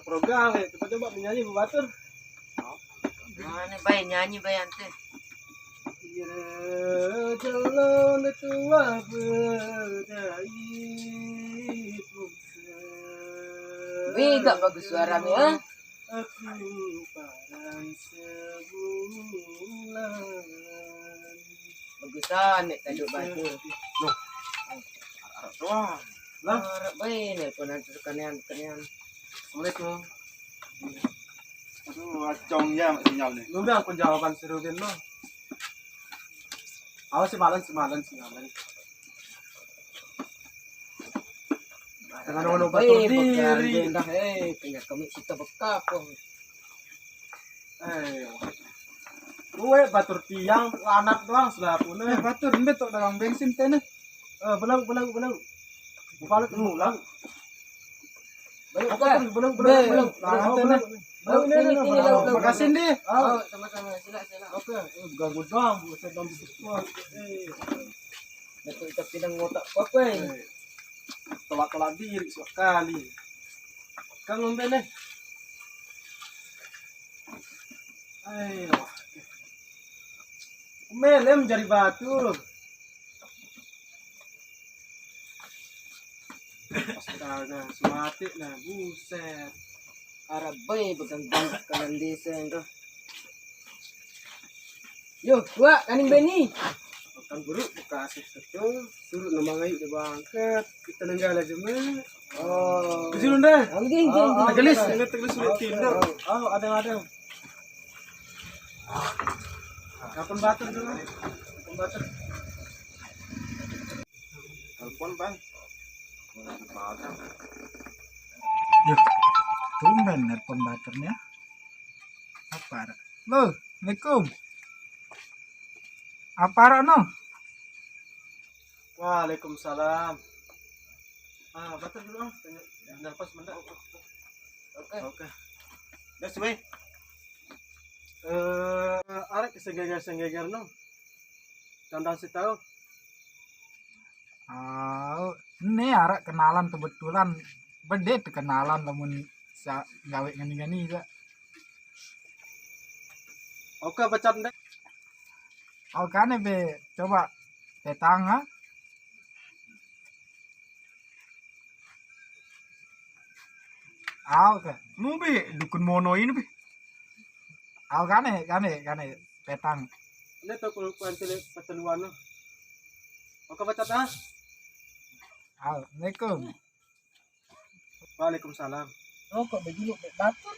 program kita coba menyanyi batur. Mana bay nyanyi bay ante. Ya calon tua berdai bungsa. Wih, gak bagus suaranya. Aku parang sebulan. Bagusan nek tajuk batu. Loh. Arab doang. Lah, Harap bay nelpon ante kanian. Assalamualaikum. Aduh, acong ya sinyal nih. Lu bilang penjawaban si Rudin lo. Awas semalan. Dengan ono batur diri. Dah punya kami kita bekapong. Gue batur tiang anak doang sudah punya. Batur betok dagang bensin teh. Belang. Bukan ulang. Baik, Oke. belang. Makasih deh. Oh, sama-sama sila. Oke, ganggu doang, bukan dalam biskuit. Betul kita pinang ngotak apa ini? Tolak diri sekali. Kang ngombe nih. Ayo. Melem jari batu. Astaga, semati nah, buset. Harap bay begang bangkat kanan desa itu. Yo, gua kaning Beni. Makan buruk kasih setel, suruh nama ngayu di bangkat, kita nenggala jema. Oh. Di sini deh. Angging. Tegelis, ini tegelis sulit tidur. Oh, ada. Kapan batur dulu? Kapan batur? Telepon bang. Yuk, tumben nelpon baturnya. Apa? Lo, Assalamualaikum. Apa no? Waalaikumsalam. Batur dulu ah. Nafas mendak. Oke. Dah semai. Arek senggegar no. Tandang si tahu. Oh, ini arek kenalan kebetulan. Bede kenalan namun gawe ngani-ngani juga. Oke, bacat deh. Oh kan be coba petang ha. Oke. Mu be dukun mono ini be. Oh kan petang. Ini tuh kalau kuantile pateluan no. Oke, bacat ah. Assalamualaikum. Waalaikumsalam. Oh kok begini batur?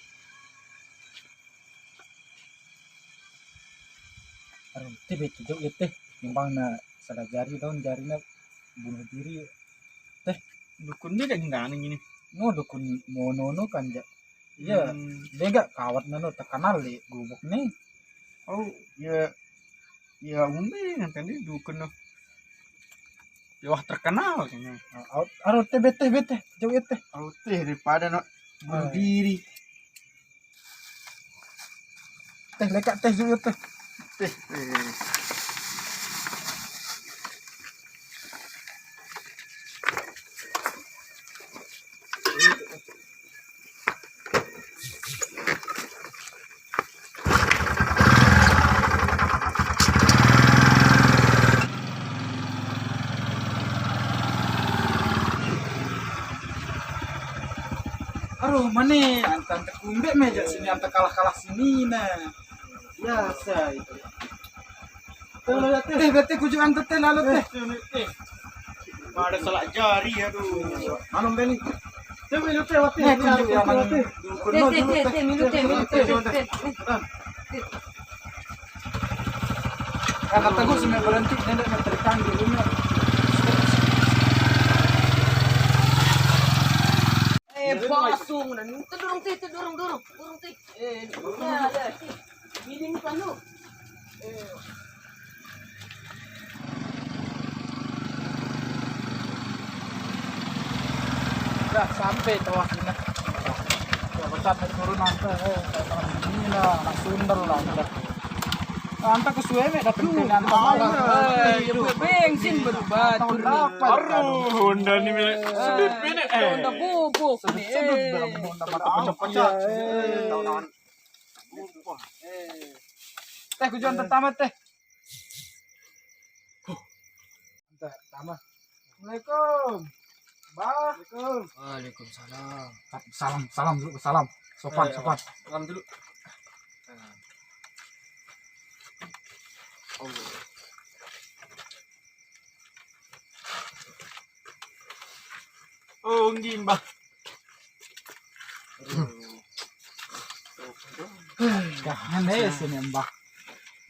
Aduh, tiba-tiba teh nyumbang na salah jari daun jarinya bunuh diri. Dukun dia enggak ini. No dukun mono kan ja. Iya, dia gak kawat nano terkenal di gubuk nih. Oh, ya umbe nanti dia dukun no. Ya wah terkenal kayaknya. Aduh bete jauh teh. Oh teh daripada no bunuh diri. Teh lekat teh jauh teh. Teh. Aduh mana antan tekumbe meja sini antan kalah sini nah. Biasa itu. Teh bete kuju antan teh lalu teh. Ada salah jari aduh. Anu beni. Teh minum teh wati. Nih kuju yang mana dukun no dulu teh. Minum teh. Kan kata gue semua berhenti nenek menterikan dulunya. Pasung dan dorong teh. Ada. Ini bukan lu. Udah sampai tawaknya. Ya becat turun nanti. Ini lah, nak sundel lah udah. Anta kesuwe mek dapat tenan malam. bensin berbatur. Honda ni sedut bene Honda bubuk ni. Sedut dalam Honda mata pecah. Teh kujuan pertama teh. Pertama. Assalamualaikum. Bah. Waalaikumsalam. Salam dulu, salam. Sopan. Salam dulu. Oh, ngin bah. Jangan deh sini mbah.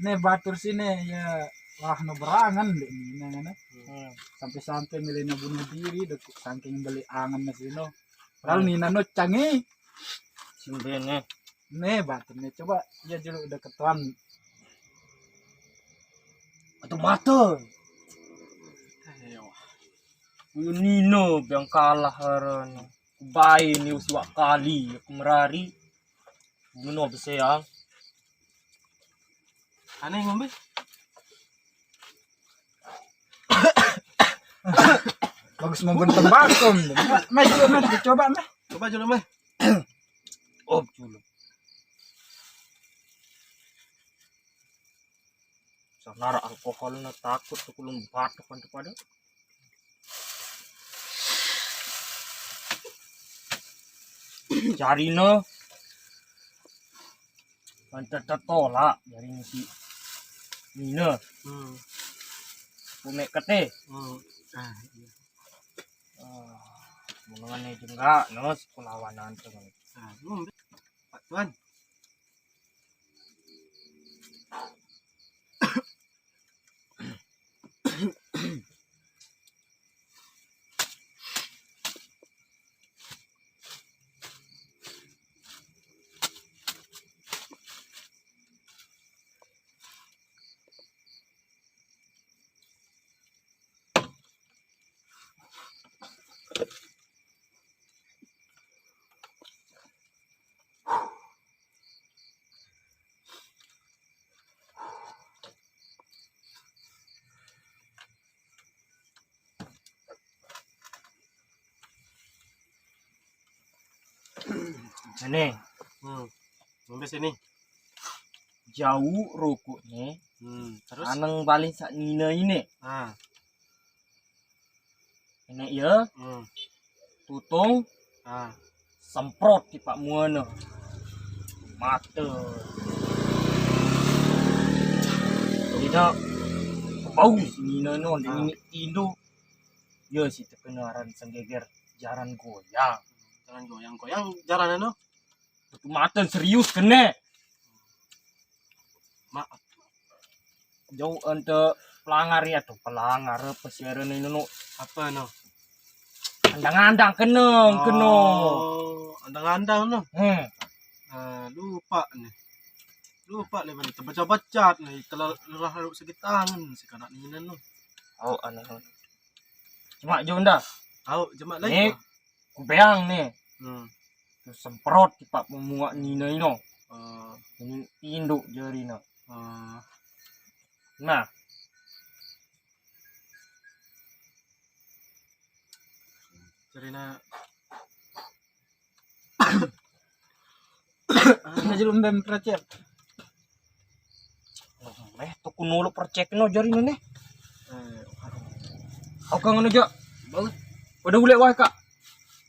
Nih batur sini ya wah no berangan deh ini nana. Sampai milihnya bunuh diri dek saking beli angan na sino. Padahal ni nano canggih. Simbene. Nih batur nih coba ya dulu udah ketuan. Atau mata. Nino yang kalah haran. Bayi ni usiwak kali kemerari. Bunuh beseyang. Aneh ngombe. Bagus membentuk bakom. Maju coba meh. Coba dulu meh. Oh, dulu. Sanara alkohol na takut tu kulung batuk kan pada. Cari no. Mantap tolak dari si Nina. Pumek kete. Mengenai juga no sekolawanan teman. Pak Tuan. Ini, ngombe sini. Jauh rokoknya. Terus aneng paling sak Nina ini. Ini ya. Tutung. Semprot di Pak Muana. Mata. Tidak bau Nina no ini Indo. Ya si terkenaran senggeger jaran goyang. Jaran goyang jaran ano? Betul mata serius kena. Maaf. Jauh untuk pelanggar ya tuh pelanggar pesiaran ini no apa no? Andang-andang kena. Andang-andang no. Lupa nih. Lupa leban terbaca-baca nih telah lalu sakit tangan sekarang ini no. Oh aneh. Cuma jonda. Oh cuma lagi. Kubeang nih. Terus semprot di Pak memuak Nina ini. Ini induk jari no. Nah. Jarina. Najul mbem percek. Tuku nulu percek no jarina nih. Aku kangen aja. Bagus. Pada boleh wah kak.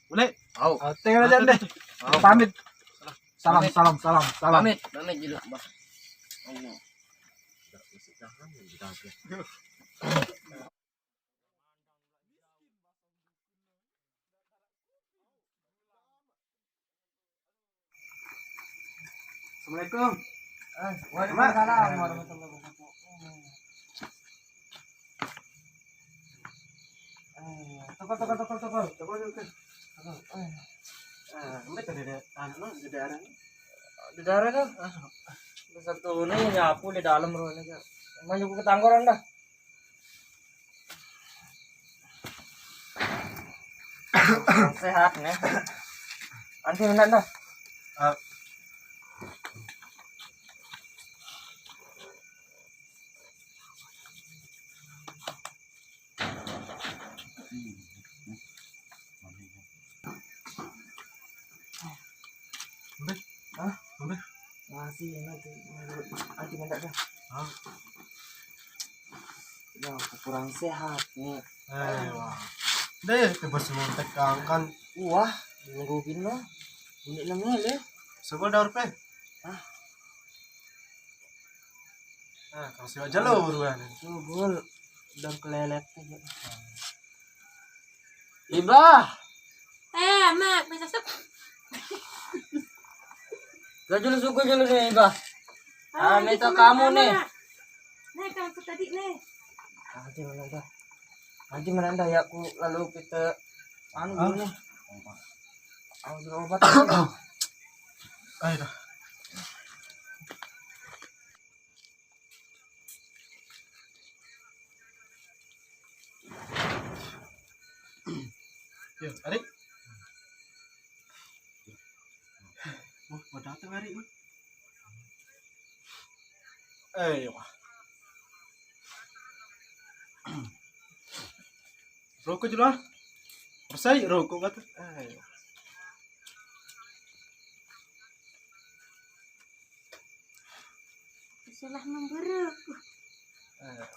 Boleh. Tinggal aja deh. Pamit. Salam. Pamit dulu, Mbah. Assalamualaikum. Waalaikumsalam warahmatullahi wabarakatuh. Toko. Mereka ada anak di daerah. Di daerah dah. Satu nih nyapu di dalam rumah aja. Maju ke tanggoran dah. Sehat nih. Anti mana dah? sih nanti mendadak dah. Hah? Ya, aku kurang sehat nih. Wah. Deh, bebas montek kan. Wah, nungguin lo. Ini namanya le. Coba daur pe. Ah. Kalau siwa jalo buruan. Subul udah kelelet aja. Ibah, Mak, bisa sep. gak jelas suku jelas nih Ibah. Minta kamu nih. Nih, kalau aku tadi nih. Nanti mana dah ya aku lalu kita dulu nih. Ambil obat. Ayo dah. Yo, Arik. Mau datang Arik. Ayo. Rokok dulu ah. Persai rokok kata. Ayo. Salah memburu. Ayo.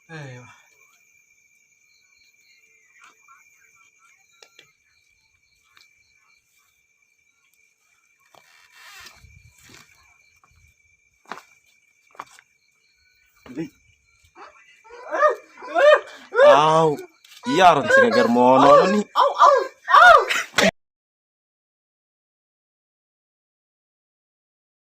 Ayo. Aw, iya ron sing germono nih.